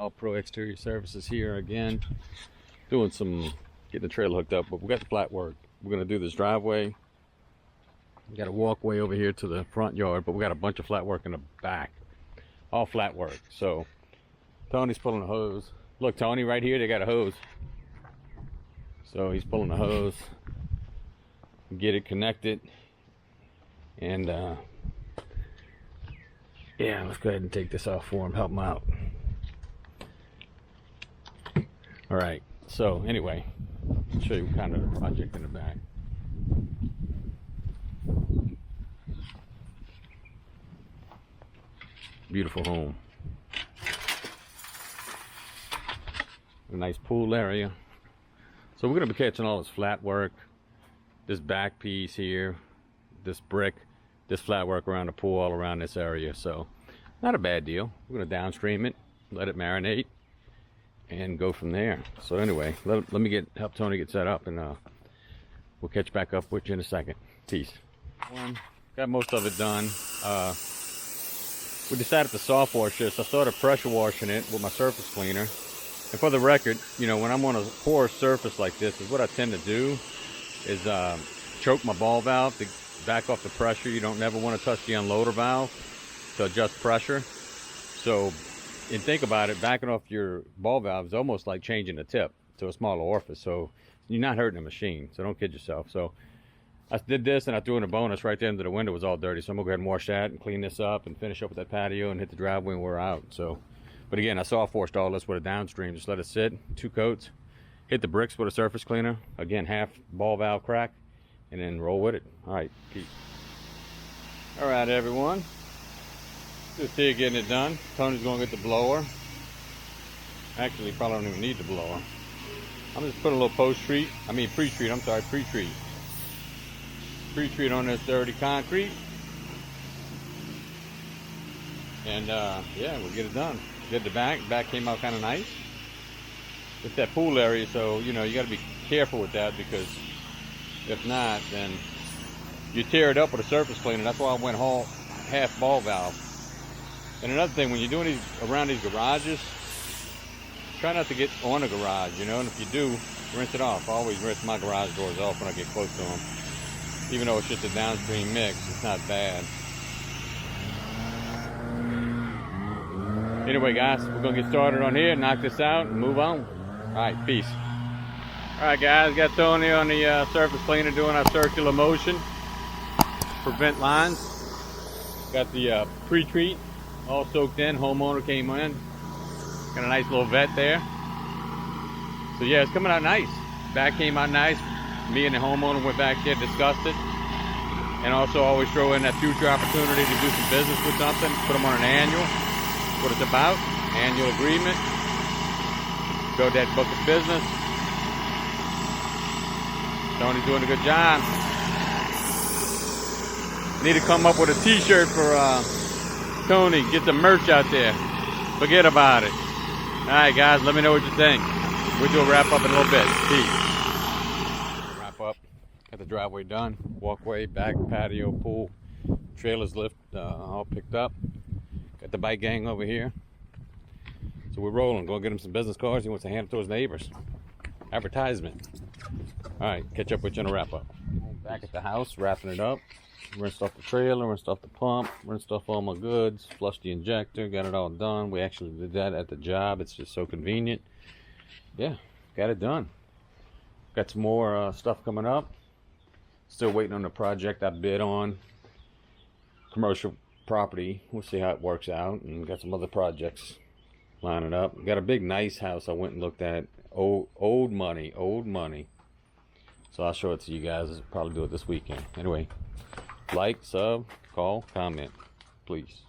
All Pro Exterior Services here again, doing some getting the trailer hooked up, but we got the flat work. We're gonna do this driveway. We got a walkway over here to the front yard, but we got a bunch of flat work in the back, all flat work. So Tony's pulling a hose. Look, Tony, right here they got a hose. So he's pulling the hose, get it connected, and yeah, let's go ahead and take this off for him, help him out. All right, so anyway, I'll show you kind of the project in the back. Beautiful home. A nice pool area. So we're going to be catching all this flat work, this back piece here, this brick, this flat work around the pool, all around this area. So not a bad deal. We're going to downstream it, let it marinate, and go from there. So anyway, let me help Tony get set up, and we'll catch back up with you in a second. Peace. Got most of it done. We decided to soft wash this. I started pressure washing it with my surface cleaner. And for the record, you know, when I'm on a porous surface like this, is what I tend to do is choke my ball valve to back off the pressure. You don't never want to touch the unloader valve to adjust pressure. So, and think about it, backing off your ball valve is almost like changing the tip to a smaller orifice. So you're not hurting the machine. So don't kid yourself. So I did this and I threw in a bonus right there into the window. It was all dirty. So I'm gonna go ahead and wash that and clean this up and finish up with that patio and hit the driveway and we're out. So, but again, I soft washed all this with a downstream. Just let it sit, 2 coats. Hit the bricks with a surface cleaner. Again, half ball valve crack, and then roll with it. All right, peace. All right, everyone. Just here getting it done. Tony's gonna get the blower. Actually, probably don't even need the blower. I'm just putting a little pre-treat. Pre-treat on this dirty concrete. And yeah, we'll get it done. Did the back. Back came out kind of nice. It's that pool area, so you know you got to be careful with that, because if not, then you tear it up with a surface cleaner. That's why I went half ball valve. And another thing, when you're doing these around these garages, try not to get on the garage, you know. And if you do, rinse it off. I always rinse my garage doors off when I get close to them. Even though it's just a downstream mix, it's not bad. Anyway, guys, we're gonna get started on here, knock this out, and move on. All right, peace. All right, guys, got Tony on the surface cleaner doing our circular motion, prevent lines. Got the pre-treat all soaked in. Homeowner came in, got a nice little vet there. So yeah, it's coming out nice. Back came out nice. Me and the homeowner went back there, discussed it, and also always throw in that future opportunity to do some business with something. Put them on an annual. What it's about, annual agreement, build that book of business. Tony's doing a good job. Need to come up with a t-shirt for Tony, get the merch out there. Forget about it. Alright guys, let me know what you think. We'll do a wrap up in a little bit. Peace. Wrap up, got the driveway done, walkway, back patio, pool, trailers lift all picked up. Got the bike gang over here. So we're rolling. Go get him some business cards. He wants to hand it to his neighbors. Advertisement. Alright, catch up with you on a wrap up. Back at the house, wrapping it up. Rinsed off the trailer, rinsed off the pump, rinsed off all my goods, flushed the injector, got it all done. We actually did that at the job. It's just so convenient. Yeah, got it done. Got some more stuff coming up. Still waiting on the project I bid on. Commercial property. We'll see how it works out, and got some other projects lining up. Got a big nice house I went and looked at. Old money. So I'll show it to you guys. I'll probably do it this weekend. Anyway, like, sub, call, comment, please.